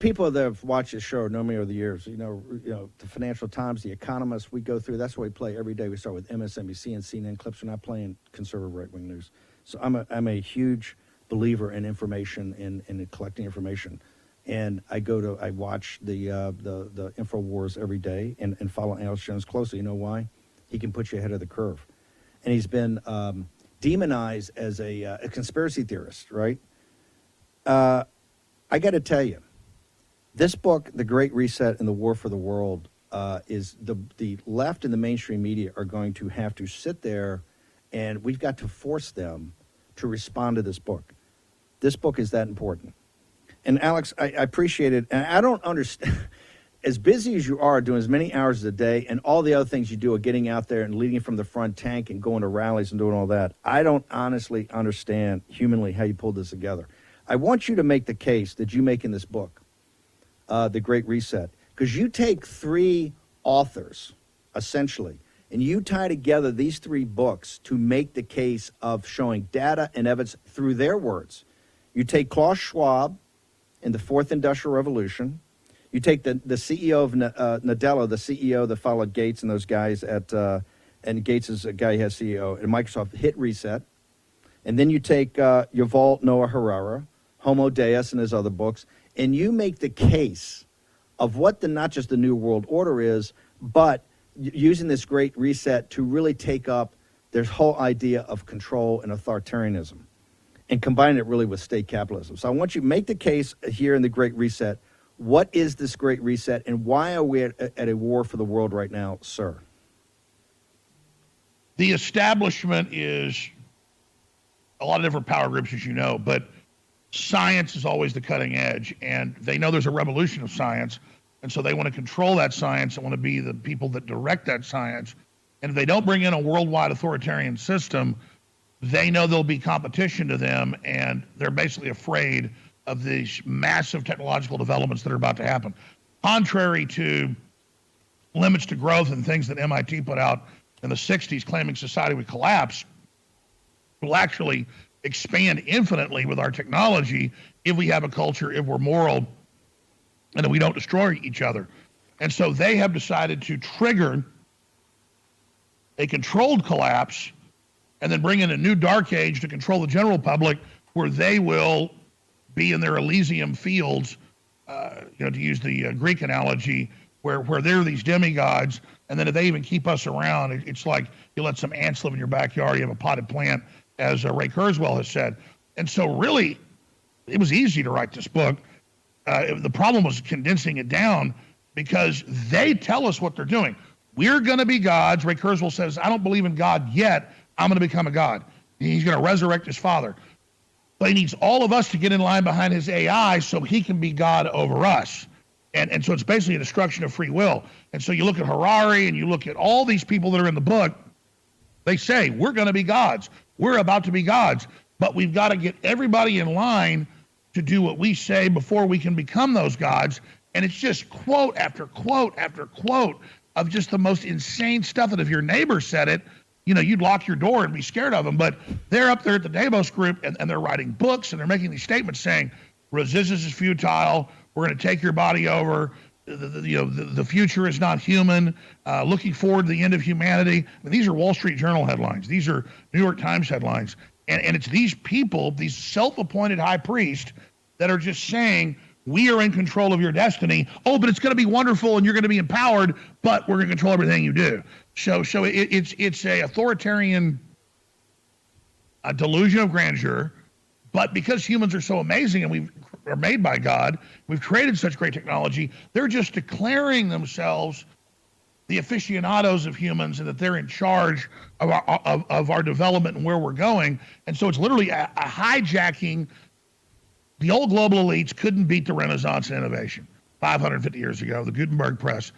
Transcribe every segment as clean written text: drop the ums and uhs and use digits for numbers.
people that have watched this show know me over the years. The Financial Times, The Economist, we go through. That's what we play every day. We start with MSNBC and CNN clips. We're not playing conservative right-wing news. So I'm a huge believer in information and in collecting information. And I watch the InfoWars every day and follow Alex Jones closely. You know why? He can put you ahead of the curve. And he's been demonized as a conspiracy theorist, right? I got to tell you, this book, The Great Reset and the War for the World, is the left and the mainstream media are going to have to sit there, and we've got to force them to respond to this book. This book is that important. And Alex, I appreciate it. And I don't understand, as busy as you are, doing as many hours a day, and all the other things you do of getting out there and leading from the front tank and going to rallies and doing all that, I don't honestly understand humanly how you pulled this together. I want you to make the case that you make in this book, The Great Reset, because you take three authors, essentially, and you tie together these three books to make the case of showing data and evidence through their words. You take Klaus Schwab in the Fourth Industrial Revolution. You take the CEO of Nadella, the CEO that followed Gates and those guys and Gates is a guy who has CEO, and Microsoft hit reset. And then you take Yuval Noah Harari, Homo Deus and his other books, and you make the case of what not just the New World Order is, but using this Great Reset to really take up this whole idea of control and authoritarianism and combine it really with state capitalism. So I want you to make the case here in the Great Reset. What is this Great Reset, and why are we at a war for the world right now, sir? The establishment is a lot of different power groups, as you know, but science is always the cutting edge, and they know there's a revolution of science, and so they want to control that science and want to be the people that direct that science. And if they don't bring in a worldwide authoritarian system, they know there'll be competition to them, and they're basically afraid of these massive technological developments that are about to happen. Contrary to limits to growth and things that MIT put out in the 60s claiming society would collapse, will actually expand infinitely with our technology if we have a culture, if we're moral, and if we don't destroy each other. And so they have decided to trigger a controlled collapse and then bring in a new dark age to control the general public, where they will be in their Elysium fields, to use the Greek analogy, where they're these demigods, and then if they even keep us around, it's like you let some ants live in your backyard, you have a potted plant, as Ray Kurzweil has said. And so really, it was easy to write this book. The problem was condensing it down, because they tell us what they're doing. We're going to be gods. Ray Kurzweil says, I don't believe in God yet. I'm going to become a god. He's going to resurrect his father. But he needs all of us to get in line behind his AI so he can be God over us. And so it's basically a destruction of free will. And so you look at Harari and you look at all these people that are in the book, they say, we're going to be gods. We're about to be gods. But we've got to get everybody in line to do what we say before we can become those gods. And it's just quote after quote after quote of just the most insane stuff that if your neighbor said it, you'd lock your door and be scared of them. But they're up there at the Davos group, and they're writing books, and they're making these statements saying, resistance is futile. We're going to take your body over. The future is not human. Looking forward to the end of humanity. I mean, these are Wall Street Journal headlines. These are New York Times headlines. And it's these people, these self-appointed high priests, that are just saying, we are in control of your destiny. Oh, but it's going to be wonderful, and you're going to be empowered, but we're going to control everything you do. So it's a authoritarian delusion of grandeur, but because humans are so amazing and we are made by God, we've created such great technology, they're just declaring themselves the aficionados of humans and that they're in charge of our development and where we're going. And so it's literally a hijacking. The old global elites couldn't beat the Renaissance and innovation 550 years ago, the Gutenberg press.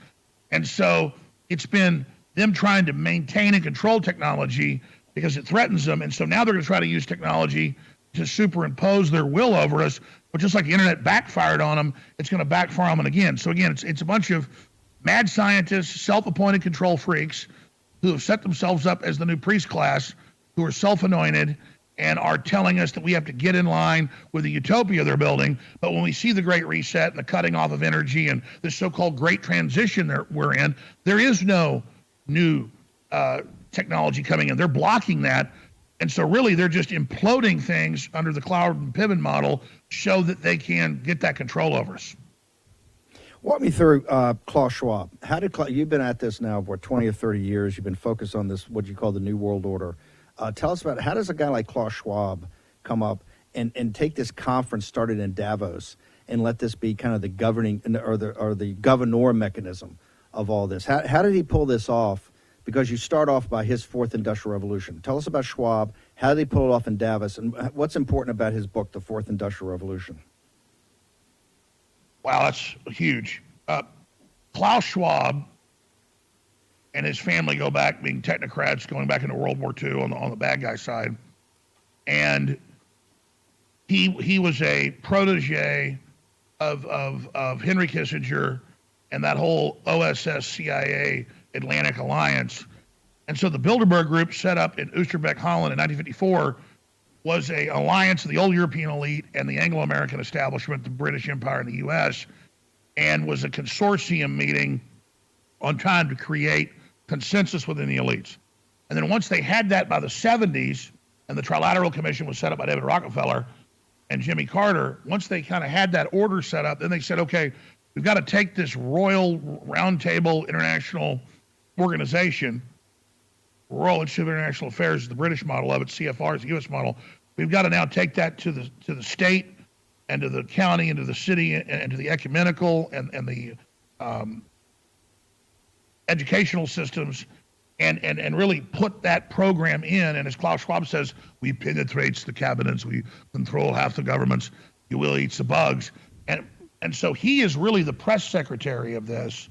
And so it's been them trying to maintain and control technology because it threatens them. And so now they're going to try to use technology to superimpose their will over us. But just like the internet backfired on them, it's going to backfire on them again. So again, it's a bunch of mad scientists, self-appointed control freaks who have set themselves up as the new priest class, who are self-anointed, and are telling us that we have to get in line with the utopia they're building. But when we see the Great Reset and the cutting off of energy and this so-called Great Transition we're in, there is no new technology coming in. They're blocking that. And so really they're just imploding things under the cloud and pivot model so that they can get that control over us. Walk me through Klaus Schwab. How did you've been at this now for 20 or 30 years. You've been focused on this, what you call the New World Order. Tell us about how does a guy like Klaus Schwab come up and take this conference started in Davos and let this be kind of the governing or the governor mechanism of all this? How did he pull this off? Because you start off by his fourth industrial revolution. Tell us about Schwab. How did he pull it off in Davos? And what's important about his book, The Fourth Industrial Revolution? Wow, that's huge. Klaus Schwab and his family go back being technocrats, going back into World War II on the bad guy side. And he was a protege of Henry Kissinger and that whole OSS CIA Atlantic Alliance. And so the Bilderberg Group, set up in Oosterbeek, Holland in 1954, was an alliance of the old European elite and the Anglo-American establishment, the British Empire and the U.S., and was a consortium meeting on trying to create consensus within the elites. And then once they had that by the 70s, and the Trilateral Commission was set up by David Rockefeller and Jimmy Carter, once they kind of had that order set up, then they said, okay, we've got to take this Royal Roundtable International Organization, Royal Institute of International Affairs is the British model of it, CFR is the U.S. model. We've got to now take that to the state and to the county and to the city and to the ecumenical and the educational systems and really put that program in. And as Klaus Schwab says, we penetrates the cabinets, we control half the governments, you will eat the bugs. And so he is really the press secretary of this.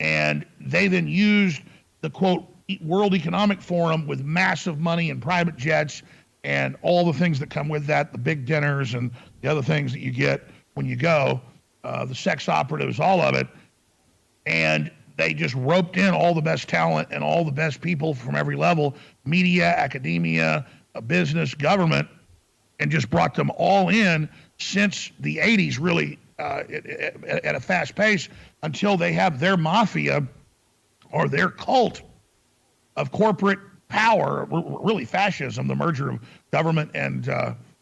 And they then used the, quote, World Economic Forum with massive money and private jets and all the things that come with that, the big dinners and the other things that you get when you go, the sex operatives, all of it. And they just roped in all the best talent and all the best people from every level, media, academia, business, government, and just brought them all in since the 80s, really, at a fast pace, until they have their mafia or their cult of corporate power, really fascism, the merger of government and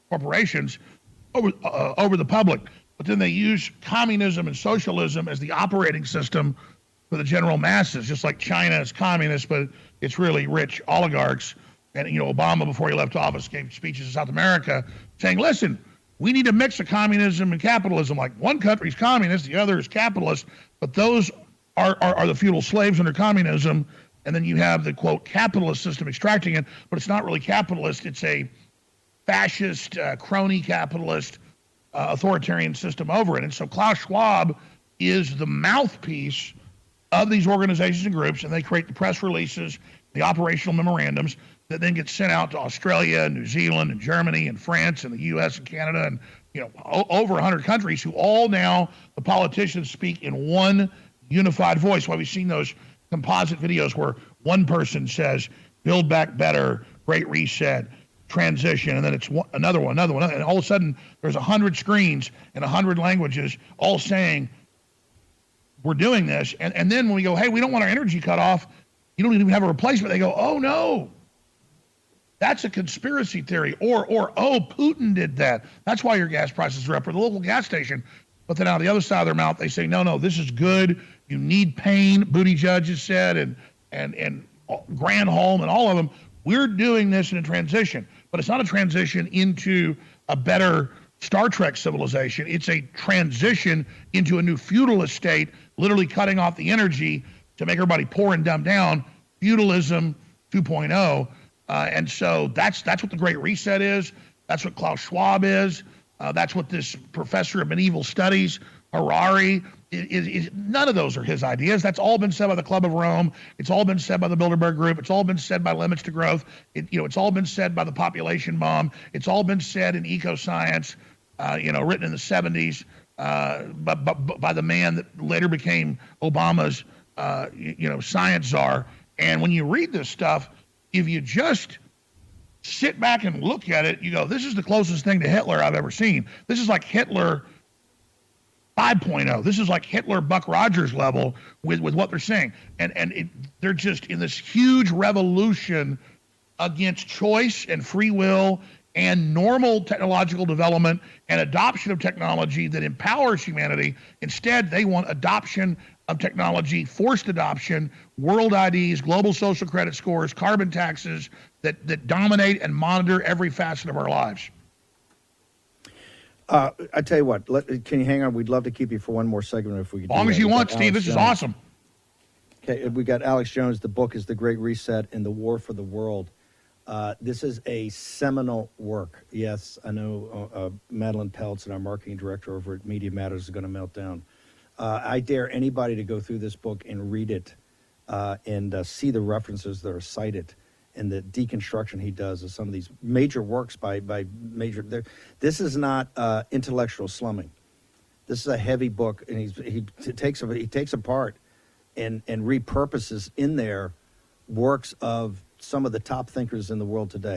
corporations over the public. But then they use communism and socialism as the operating system for the general masses, just like China is communist, but it's really rich oligarchs. And, you know, Obama, before he left office, gave speeches in South America saying, listen, we need a mix of communism and capitalism. Like one country's communist, the other is capitalist, but those are the feudal slaves under communism. And then you have the, quote, capitalist system extracting it, but it's not really capitalist. It's a fascist, crony capitalist, authoritarian system over it. And so Klaus Schwab is the mouthpiece of these organizations and groups, and they create the press releases, the operational memorandums that then get sent out to Australia, and New Zealand, and Germany, and France, and the U.S. and Canada, and, you know, over 100 countries who all now, the politicians speak in one unified voice. Why we've seen those composite videos where one person says, build back better, great reset, transition, and then it's another one, and all of a sudden there's 100 screens in 100 languages all saying, we're doing this. And then when we go, hey, we don't want our energy cut off, you don't even have a replacement, they go, oh no, that's a conspiracy theory, or oh, Putin did that, that's why your gas prices are up, or the local gas station. But then out of the other side of their mouth, they say, no, this is good. You need pain, Buttigieg has said, and Granholm and all of them. We're doing this in a transition, but it's not a transition into a better Star Trek civilization. It's a transition into a new feudalist state, literally cutting off the energy to make everybody poor and dumb down, feudalism 2.0. And so that's what the Great Reset is. That's what Klaus Schwab is. That's what this professor of medieval studies, Harari, is. None of those are his ideas. That's all been said by the Club of Rome. It's all been said by the Bilderberg Group. It's all been said by Limits to Growth. It's all been said by the population bomb. It's all been said in eco-science, written in the 70s by the man that later became Obama's, science czar. And when you read this stuff, if you just sit back and look at it, you go, this is the closest thing to Hitler I've ever seen. This is like Hitler 5.0. This is like Hitler Buck Rogers level with what they're saying. And they're just in this huge revolution against choice and free will and normal technological development and adoption of technology that empowers humanity. Instead, they want adoption of technology, forced adoption, world IDs, global social credit scores, carbon taxes that dominate and monitor every facet of our lives. I tell you what, can you hang on? We'd love to keep you for one more segment if we could. As long as you want, Steve. This is awesome. Okay, we got Alex Jones. The book is The Great Reset and the War for the World. This is a seminal work. Yes, I know Madeline Peltz, and our marketing director over at Media Matters, is going to melt down. I dare anybody to go through this book and read it and see the references that are cited and the deconstruction he does of some of these major works by major. This is not intellectual slumming. This is a heavy book, and he takes apart and repurposes in there works of some of the top thinkers in the world today.